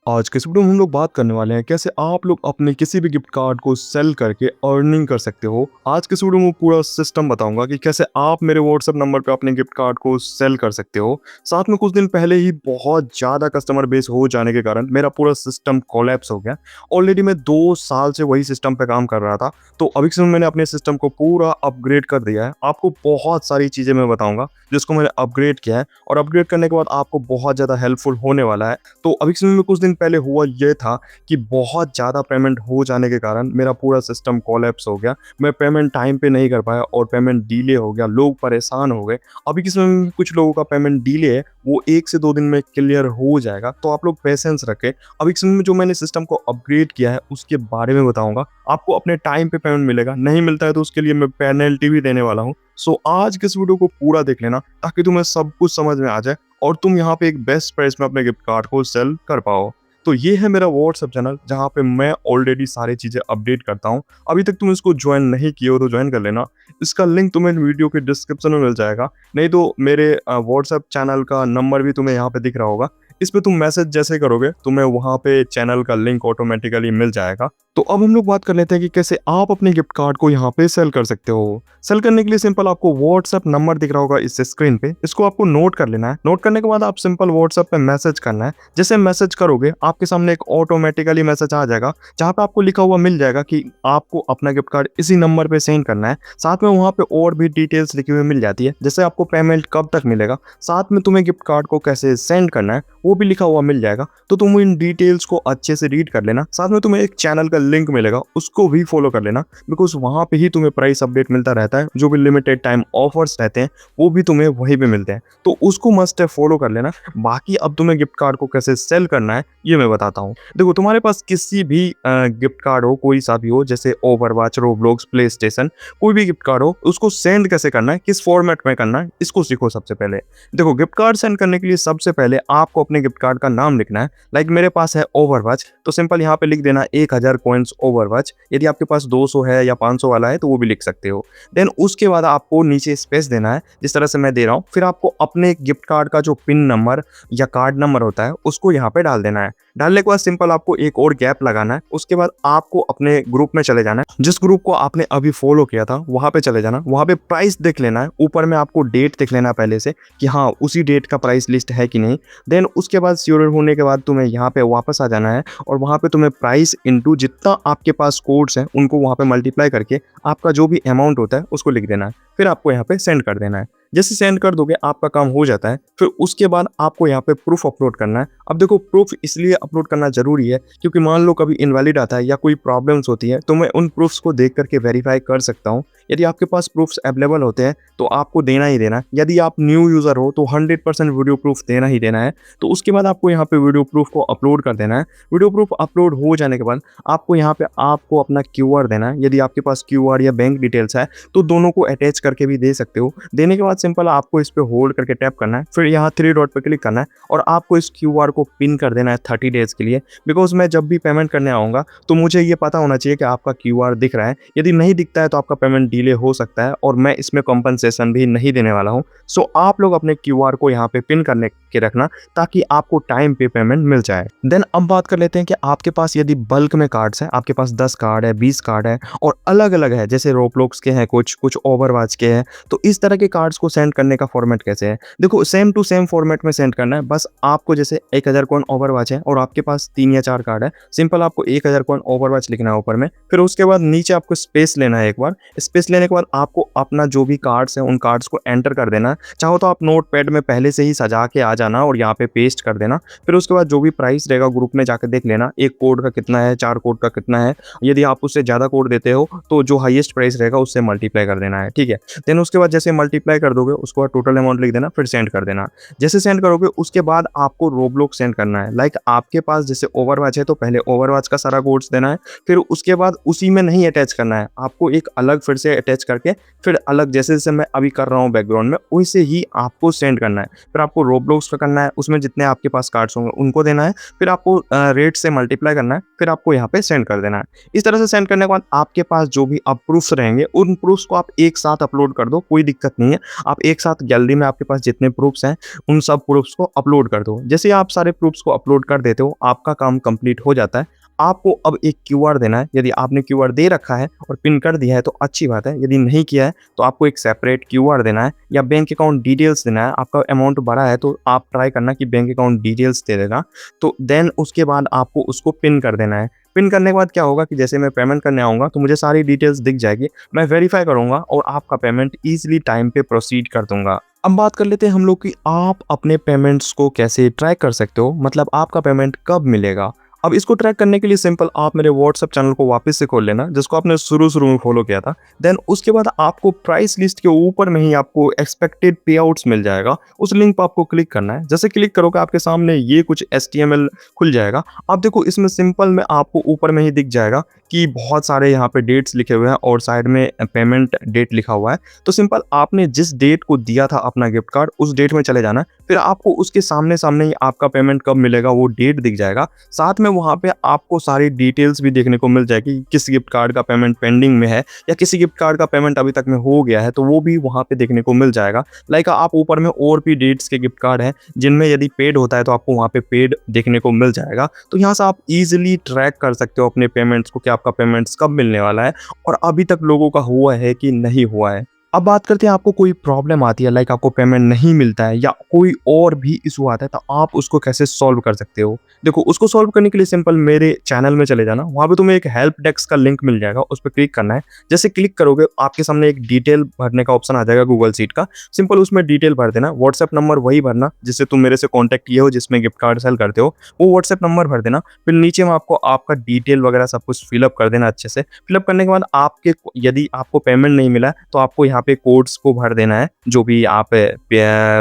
आज के इस वीडियो में हम लोग बात करने वाले हैं कैसे आप लोग अपने किसी भी गिफ्ट कार्ड को सेल करके अर्निंग कर सकते हो। आज के इस वीडियो में पूरा सिस्टम बताऊंगा कि कैसे आप मेरे व्हाट्सएप नंबर पे अपने गिफ्ट कार्ड को सेल कर सकते हो। साथ में कुछ दिन पहले ही बहुत ज़्यादा कस्टमर बेस हो जाने के कारण मेरा पूरा सिस्टम कोलैप्स हो गया। ऑलरेडी मैं 2 साल से वही सिस्टम पे काम कर रहा था, तो अभी से मैंने अपने सिस्टम को पूरा अपग्रेड कर दिया है। आपको बहुत सारी चीज़ें मैं बताऊँगा जिसको मैंने अपग्रेड किया है, और अपग्रेड करने के बाद आपको बहुत ज़्यादा हेल्पफुल होने वाला है। तो अभी के समय में कुछ दिन पहले हुआ ये था कि बहुत ज़्यादा पेमेंट हो जाने के कारण मेरा पूरा सिस्टम कोलैप्स हो गया। मैं पेमेंट टाइम पे नहीं कर पाया और पेमेंट डिले हो गया, लोग परेशान हो गए। अभी के समय में कुछ लोगों का पेमेंट डिले है, वो 1 से 2 दिन में क्लियर हो जाएगा, तो आप लोग पेशेंस रखें। अभी के समय में जो मैंने सिस्टम को अपग्रेड किया है उसके बारे में बताऊँगा। आपको अपने टाइम पे पेमेंट मिलेगा, नहीं मिलता है तो उसके लिए मैं पेनल्टी भी देने वाला हूँ। सो आज के इस वीडियो को पूरा देख लेना ताकि तुम्हें सब कुछ समझ में आ जाए और तुम यहाँ पे एक बेस्ट प्राइस में अपने गिफ्ट कार्ड को सेल कर पाओ। तो ये है मेरा व्हाट्सएप चैनल जहाँ पे मैं ऑलरेडी सारी चीज़ें अपडेट करता हूँ। अभी तक तुम इसको ज्वाइन नहीं किए हो तो ज्वाइन कर लेना। इसका लिंक तुम्हें वीडियो के डिस्क्रिप्शन में मिल जाएगा, नहीं तो मेरे व्हाट्सएप चैनल का नंबर भी तुम्हें यहाँ पे दिख रहा होगा। इस पे तुम मैसेज जैसे करोगे तुम्हें वहाँ पे चैनल का लिंक ऑटोमेटिकली मिल जाएगा। तो अब हम लोग बात कर लेते हैं कि कैसे आप अपने गिफ्ट कार्ड को यहाँ पे सेल कर सकते हो। सेल करने के लिए सिंपल आपको व्हाट्सएप नंबर दिख रहा होगा इस स्क्रीन पे, इसको आपको नोट कर लेना है। नोट करने के बाद आप सिंपल व्हाट्सएप पे मैसेज करना है। जैसे मैसेज करोगे आपके सामने एक ऑटोमेटिकली मैसेज आ जाएगा जहाँ पे आपको लिखा हुआ मिल जाएगा कि आपको अपना गिफ्ट कार्ड इसी नंबर पे सेंड करना है। साथ में वहाँ पे और भी डिटेल्स लिखी हुई मिल जाती है, जैसे आपको पेमेंट कब तक मिलेगा, साथ में तुम्हें गिफ्ट कार्ड को कैसे सेंड करना है वो भी लिखा हुआ मिल जाएगा। तो तुम इन डिटेल्स को अच्छे से रीड कर लेना। साथ में तुम्हें एक चैनल का लिंक मिलेगा, उसको भी फॉलो कर लेना, बिकॉज वहाँ पे ही तुम्हें प्राइस अपडेट मिलता रहता है। जो भी लिमिटेड टाइम ऑफर्स रहते हैं वो भी तुम्हें वहीं पे मिलते हैं, तो उसको मस्ट है फॉलो कर लेना। बाकी अब तुम्हें गिफ्ट कार्ड को कैसे सेल करना है ये मैं बताता हूँ। देखो, तुम्हारे पास किसी भी गिफ्ट कार्ड हो, कोई सा भी हो, जैसे ओवरवॉच, रोब्लॉक्स, प्ले स्टेशन, कोई भी गिफ्ट कार्ड हो, उसको सेंड कैसे करना है, किस फॉर्मेट में करना है, इसको सीखो सबसे पहले। देखो, गिफ्ट कार्ड सेंड करने के लिए सबसे पहले आपको अपने गिफ्ट कार्ड का नाम लिखना है। लाइक मेरे पास है ओवरवॉच, तो सिंपल यहाँ पे लिख देना 1000 कॉइन्स ओवरवॉच। यदि आपके पास 200 है या 500 वाला है तो वो भी लिख सकते हो। देन उसके बाद आपको नीचे स्पेस देना है जिस तरह से मैं दे रहा हूँ। फिर आपको अपने गिफ्ट कार्ड का जो पिन नंबर या कार्ड नंबर होता है उसको यहाँ पे डाल देना है। डालने के बाद सिंपल आपको एक और गैप लगाना है। उसके बाद आपको अपने ग्रुप में चले जाना है, जिस ग्रुप को आपने अभी फॉलो किया था वहां पे चले जाना। वहां पे प्राइस देख लेना है, ऊपर में आपको डेट देख लेना पहले से कि हाँ उसी डेट का प्राइस लिस्ट है कि नहीं। देन उसके बाद श्योर होने के बाद तुम्हें यहाँ पे वापस आ जाना है और वहाँ पे तुम्हें प्राइस इंटू जितना आपके पास कोड्स हैं उनको वहाँ पे मल्टीप्लाई करके आपका जो भी अमाउंट होता है उसको लिख देना है। फिर आपको यहाँ पे सेंड कर देना है। जैसे सेंड कर दोगे आपका काम हो जाता है। फिर उसके बाद आपको यहाँ पे प्रूफ अपलोड करना है। अब देखो, प्रूफ इसलिए अपलोड करना जरूरी है क्योंकि मान लो कभी इनवैलिड आता है या कोई प्रॉब्लम्स होती है तो मैं उन प्रूफ्स को देख करके वेरीफाई कर सकता हूँ। यदि आपके पास प्रूफ्स अवेलेबल होते हैं तो आपको देना ही देना है। यदि आप न्यू यूज़र हो तो 100% वीडियो प्रूफ देना ही देना है। तो उसके बाद आपको यहाँ पे वीडियो प्रूफ को अपलोड कर देना है। वीडियो प्रूफ अपलोड हो जाने के बाद आपको यहाँ पे आपको अपना क्यूआर देना है। यदि आपके पास क्यूआर या बैंक डिटेल्स है तो दोनों को अटैच करके भी दे सकते हो। देने के बाद सिंपल आपको इस पे होल्ड करके टैप करना है, फिर यहाँ 3 डॉट पे क्लिक करना है और आपको इस क्यूआर को पिन कर देना है 30 डेज के लिए। बिकॉज मैं जब भी पेमेंट करने आऊँगा तो मुझे ये पता होना चाहिए कि आपका क्यूआर दिख रहा है। यदि नहीं दिखता है तो आपका पेमेंट डिले हो सकता है और मैं इसमें कंपनसेशन भी नहीं देने वाला हूँ। सो आप लोग अपने क्यूआर को यहाँ पे पिन करने के रखना ताकि आपको टाइम पे पेमेंट मिल जाए। देन अब बात कर लेते हैं कि आपके पास यदि बल्क में कार्ड्स हैं, आपके पास 10 कार्ड है, 20 कार्ड है और अलग अलग है, जैसे रोब्लॉक्स के हैं, कुछ ओवरवॉच के हैं, तो इस तरह के कार्ड्स को सेंड करने का फॉर्मेट कैसे है। देखो, सेम टू सेम फॉर्मेट में सेंड करना है। बस आपको जैसे 1000 कॉइन ओवरवॉच है और आपके पास 3 या 4 कार्ड है, सिंपल आपको 1000 कॉइन ओवरवॉच लिखना है ऊपर में। फिर उसके बाद नीचे आपको स्पेस लेना है। एक बार स्पेस लेने के बाद आपको अपना जो भी कार्ड्स हैं उन कार्ड्स को एंटर कर देना है। चाहो तो आप नोट पैड में पहले से ही सजा के आ जाना और यहाँ पे पेस्ट कर देना। फिर उसके बाद जो भी प्राइस रहेगा ग्रुप में जाकर देख लेना, एक कोड का कितना है, 4 कोड का कितना है। यदि आप उससे ज़्यादा कोड देते हो तो जो हाईएस्ट प्राइस रहेगा उससे मल्टीप्लाई कर देना है, ठीक है। देन उसके बाद जैसे मल्टीप्लाई कर दोगे उसके बाद टोटल अमाउंट लिख देना, फिर सेंड कर देना। जैसे सेंड करोगे उसके बाद आपको रोब्लॉक सेंड करना है। लाइक आपके पास जैसे ओवरवॉच है तो पहले ओवरवॉच का सारा कोड्स देना है। फिर उसके बाद उसी में नहीं अटैच करना है, आपको एक अलग फिर से अटैच करके फिर अलग जैसे जैसे मैं अभी कर रहा हूँ बैकग्राउंड में वैसे ही आपको सेंड करना है। फिर आपको रोब्लॉक्स प्रूफ्स का करना है, उसमें जितने आपके पास कार्ड्स होंगे उनको देना है, फिर आपको रेट से मल्टीप्लाई करना है, फिर आपको यहाँ पे सेंड कर देना है। इस तरह से सेंड करने के बाद आपके पास जो भी अब प्रूफ्स रहेंगे, उन प्रूफ्स को आप एक साथ अपलोड कर दो, कोई दिक्कत नहीं है। आप एक साथ गैलरी में आपके पास जितने प्रूफ्स हैं, उन सब प्रूफ्स को अपलोड कर दो। जैसे ही आप सारे प्रूफ्स को अपलोड कर देते हो, आपका काम कंप्लीट हो जाता है। आपको अब एक क्यूआर देना है। यदि आपने क्यूआर दे रखा है और पिन कर दिया है तो अच्छी बात है, यदि नहीं किया है तो आपको एक सेपरेट क्यूआर देना है या बैंक अकाउंट डिटेल्स देना है। आपका अमाउंट बड़ा है तो आप ट्राई करना कि बैंक अकाउंट डिटेल्स दे देना। तो देन उसके बाद आपको उसको पिन कर देना है। पिन करने के बाद क्या होगा कि जैसे मैं पेमेंट करने आऊँगा तो मुझे सारी डिटेल्स दिख जाएगी, मैं वेरीफाई करूँगा और आपका पेमेंट ईज़िली टाइम पे प्रोसीड कर दूँगा। अब बात कर लेते हैं हम लोग कि आप अपने पेमेंट्स को कैसे ट्रैक कर सकते हो, मतलब आपका पेमेंट कब मिलेगा। अब इसको ट्रैक करने के लिए सिंपल आप मेरे व्हाट्सएप चैनल को वापस से खोल लेना, जिसको आपने शुरू में फॉलो किया था। देन उसके बाद आपको प्राइस लिस्ट के ऊपर में ही आपको एक्सपेक्टेड पे आउट्स मिल जाएगा। उस लिंक पर आपको क्लिक करना है। जैसे क्लिक करोगे आपके सामने ये कुछ HTML खुल जाएगा। अब देखो इसमें सिंपल में आपको ऊपर में ही दिख जाएगा कि बहुत सारे यहाँ पे डेट्स लिखे हुए हैं और साइड में पेमेंट डेट लिखा हुआ है। तो सिंपल आपने जिस डेट को दिया था अपना गिफ्ट कार्ड, उस डेट में चले जाना है। फिर आपको उसके सामने सामने ही आपका पेमेंट कब मिलेगा वो डेट दिख जाएगा। साथ में वहाँ पे आपको सारी डिटेल्स भी देखने को मिल जाएगी, किस गिफ्ट कार्ड का पेमेंट पेंडिंग में है या किसी गिफ्ट कार्ड का पेमेंट अभी तक में हो गया है, तो वो भी वहाँ पे देखने को मिल जाएगा। लाइक आप ऊपर में और भी डेट्स के गिफ्ट कार्ड हैं जिनमें यदि पेड होता है तो आपको वहाँ पे पेड देखने को मिल जाएगा। तो यहाँ से आप इजीली ट्रैक कर सकते हो अपने पेमेंट्स को कि आपका पेमेंट्स कब मिलने वाला है और अभी तक लोगों का हुआ है कि नहीं हुआ है। अब बात करते हैं आपको कोई प्रॉब्लम आती है, लाइक आपको पेमेंट नहीं मिलता है या कोई और भी इशू आता है, तो आप उसको कैसे सॉल्व कर सकते हो। देखो उसको सॉल्व करने के लिए सिंपल मेरे चैनल में चले जाना, वहाँ पे तुम्हें एक हेल्प डेस्क का लिंक मिल जाएगा, उस पर क्लिक करना है। जैसे क्लिक करोगे आपके सामने एक डिटेल भरने का ऑप्शन आ जाएगा गूगल शीट का। सिंपल उसमें डिटेल भर देना, व्हाट्सएप नंबर वही भरना जिससे तुम मेरे से कॉन्टैक्ट किए हो, जिसमें गिफ्ट कार्ड सेल करते हो, वो व्हाट्सएप नंबर भर देना। फिर नीचे में आपको आपका डिटेल वगैरह सब कुछ फिलअप कर देना अच्छे से। फिलअप करने के बाद आपके यदि आपको पेमेंट नहीं मिला तो आपको यहाँ पे कोड्स को भर देना है, जो भी आप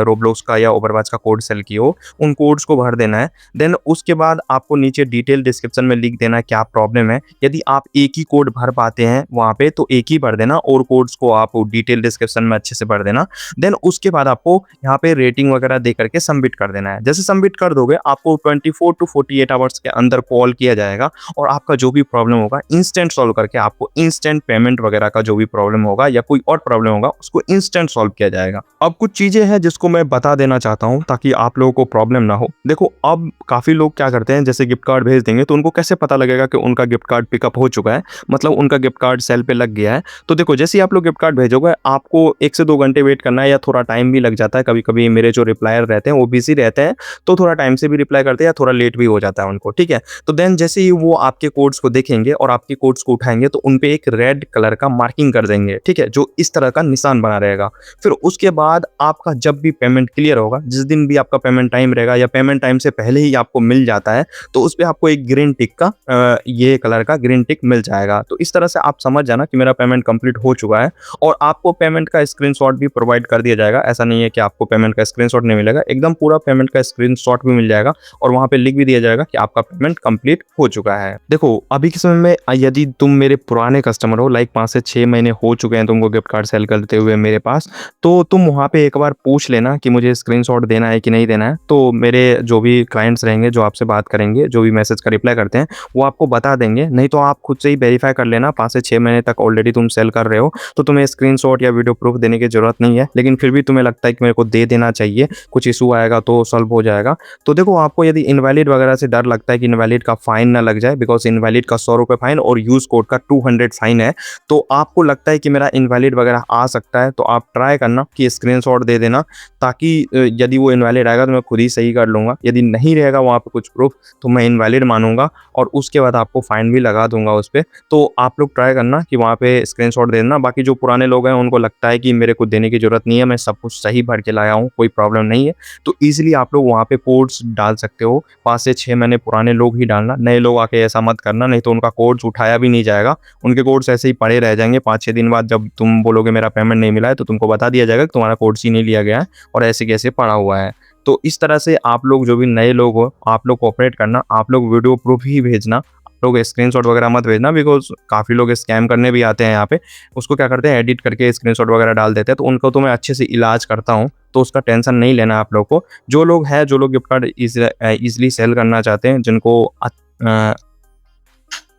रोब्लॉक्स का या ओवरवॉच का कोड सेल किए हो उन कोड्स को भर देना है। देन उसके बाद आपको नीचे डिटेल डिस्क्रिप्शन में लिख देना क्या प्रॉब्लम है। यदि आप एक ही कोड भर पाते हैं वहाँ पे तो एक ही भर देना और कोड्स को आप डिटेल डिस्क्रिप्शन में अच्छे से भर देना। देन उसके बाद आपको यहाँ पे रेटिंग वगैरह दे करके सबमिट कर देना है। जैसे सबमिट कर दोगे आपको 24 to 48 आवर्स के अंदर कॉल किया जाएगा और आपका जो भी प्रॉब्लम होगा इंस्टेंट सॉल्व करके आपको इंस्टेंट पेमेंट वगैरह का जो भी प्रॉब्लम होगा या कोई और प्रॉब्लम होगा उसको इंस्टेंट सॉल्व किया जाएगा। अब कुछ चीजें हैं जिसको मैं बता देना चाहता हूं ताकि आप लोगों को प्रॉब्लम ना हो। देखो अब काफी लोग क्या करते हैं, जैसे गिफ्ट कार्ड भेज देंगे तो उनको कैसे पता लगेगा कि उनका गिफ्ट कार्ड पिकअप हो चुका है, मतलब उनका गिफ्ट कार्ड सेल पे लग गया है। तो देखो जैसे ही आप लोग गिफ्ट कार्ड भेजोगे आपको 1 से 2 घंटे वेट करना है या थोड़ा टाइम भी लग जाता है। कभी कभी मेरे जो रिप्लायर रहते हैं वो बिजी रहते हैं तो थोड़ा टाइम से भी रिप्लाई करते हैं या थोड़ा लेट भी हो जाता है उनको, ठीक है। तो देन जैसे ही वो आपके कोड्स को देखेंगे और आपके कोड्स को उठाएंगे तो उनपे एक रेड कलर का मार्किंग कर देंगे, ठीक है, जो इस तरह का निशान बना रहेगा। फिर उसके बाद आपका जब भी पेमेंट क्लियर होगा, जिस दिन भी आपका पेमेंट टाइम रहेगा या पेमेंट टाइम से पहले ही आपको मिल जाता है, तो उस पे आपको एक ग्रीन टिक का ये कलर का ग्रीन टिक मिल जाएगा। तो इस तरह से आप समझ जाना कि मेरा पेमेंट कंप्लीट हो चुका है और आपको पेमेंट का स्क्रीनशॉट भी प्रोवाइड कर दिया जाएगा। ऐसा नहीं है कि आपको पेमेंट का स्क्रीनशॉट नहीं मिलेगा, एकदम पूरा पेमेंट का स्क्रीनशॉट भी मिल जाएगा और वहां पे लिख भी दिया जाएगा कि आपका पेमेंट कंप्लीट हो चुका है। देखो अभी के समय में यदि तुम मेरे पुराने कस्टमर हो, लाइक 5 से 6 महीने हो चुके हैं तुमको गिफ्ट कार्ड सेल करते हुए मेरे पास, तो तुम वहाँ पे एक बार पूछ लेना कि मुझे स्क्रीनशॉट देना है कि नहीं देना है। तो मेरे जो भी क्लाइंट्स रहेंगे जो आपसे बात करेंगे, जो भी मैसेज का रिप्लाई करते हैं, वो आपको बता देंगे। नहीं तो आप खुद से ही वेरीफाई कर लेना, 5 से 6 महीने तक ऑलरेडी तुम सेल कर रहे हो तो तुम्हें स्क्रीनशॉट या वीडियो प्रूफ देने की जरूरत नहीं है। लेकिन फिर भी तुम्हें लगता है कि मेरे को दे देना चाहिए, कुछ इशू आएगा तो सॉल्व हो जाएगा। तो देखो आपको यदि इनवैलिड वगैरह से डर लगता है कि इनवैलिड का फाइन ना लग जाए, बिकॉज इनवैलिड का 100 रुपये फाइन और यूज कोड का 200 फाइन है, तो आपको लगता है कि मेरा इनवैलिड वगैरह आ सकता है, तो आप ट्राई करना कि स्क्रीनशॉट दे देना, ताकि यदि वो इनवैलिड आएगा तो मैं खुद ही सही कर लूँगा। यदि नहीं रहेगा वहाँ पे कुछ प्रूफ तो मैं इनवैलिड मानूंगा और उसके बाद आपको फाइन भी लगा दूंगा उस पर। तो आप लोग ट्राई करना कि वहाँ पे स्क्रीनशॉट दे देना। बाकी जो पुराने लोग हैं उनको लगता है कि मेरे को देने की जरूरत नहीं है, मैं सब कुछ सही भर के लाया हूँ, कोई प्रॉब्लम नहीं है, तो ईजिली आप लोग वहाँ पे कोड्स डाल सकते हो। 5 से 6 महीने पुराने लोग ही डालना, नए लोग आके ऐसा मत करना, नहीं तो उनका कोड्स उठाया भी नहीं जाएगा, उनके कोड्स ऐसे ही पड़े रह जाएंगे। 5-6 दिन बाद जब तुम बोलोगे मेरा पेमेंट नहीं मिला है तो तुमको बता दिया जाएगा कि तुम्हारा कोड्स ही नहीं लिया गया है और ऐसे कैसे पड़ा हुआ है। तो इस तरह से आप लोग जो भी नए लोग हो आप लोग कोऑपरेट करना, आप लोग वीडियो प्रूफ ही भेजना, आप लोग स्क्रीनशॉट वगैरह मत भेजना, बिकॉज काफ़ी लोग स्कैम करने भी आते हैं यहाँ पे। उसको क्या करते हैं, एडिट करके स्क्रीनशॉट वगैरह डाल देते हैं, तो उनको तो मैं अच्छे से इलाज करता हूँ, तो उसका टेंशन नहीं लेना आप लोग को। जो लोग गिफ्ट कार्ड ईज़िली सेल करना चाहते हैं, जिनको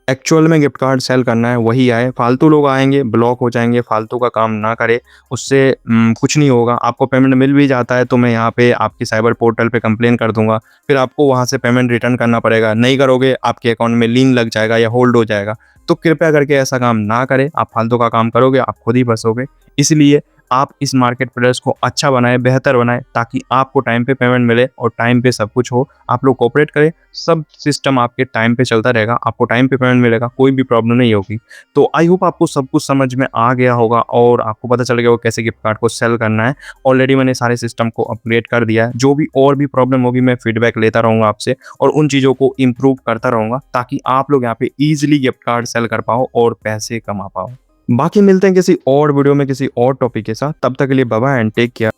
एक्चुअल में गिफ्ट कार्ड सेल करना है, वही आए। फालतू लोग आएँगे, ब्लॉक हो जाएँगे, फालतू का काम ना करें, उससे कुछ नहीं होगा। आपको पेमेंट मिल भी जाता है तो मैं यहाँ पे आपकी साइबर पोर्टल पे कंप्लेन कर दूँगा, फिर आपको वहाँ से पेमेंट रिटर्न करना पड़ेगा। नहीं करोगे, आपके अकाउंट में लिंक लग जाएगा या होल्ड हो जाएगा। तो कृपया करके ऐसा काम ना करें, आप फालतू का काम करोगे, आप खुद ही फँसोगे। इसलिए आप इस मार्केट प्लेस को अच्छा बनाएँ, बेहतर बनाएँ, ताकि आपको टाइम पे पेमेंट मिले और टाइम पे सब कुछ हो। आप लोग कोऑपरेट करें, सब सिस्टम आपके टाइम पे चलता रहेगा, आपको टाइम पे पेमेंट मिलेगा, कोई भी प्रॉब्लम नहीं होगी। तो आई होप आपको सब कुछ समझ में आ गया होगा और आपको पता चल गया होगा कैसे गिफ्ट कार्ड को सेल करना है। ऑलरेडी मैंने सारे सिस्टम को अपग्रेड कर दिया है। जो भी और भी प्रॉब्लम होगी, मैं फीडबैक लेता रहूँगा आपसे और उन चीज़ों को इम्प्रूव करता रहूँगा, ताकि आप लोग यहाँ पे ईज़िली गिफ्ट कार्ड सेल कर पाओ और पैसे कमा पाओ। बाकी मिलते हैं किसी और वीडियो में किसी और टॉपिक के साथ। तब तक के लिए bye bye and take care.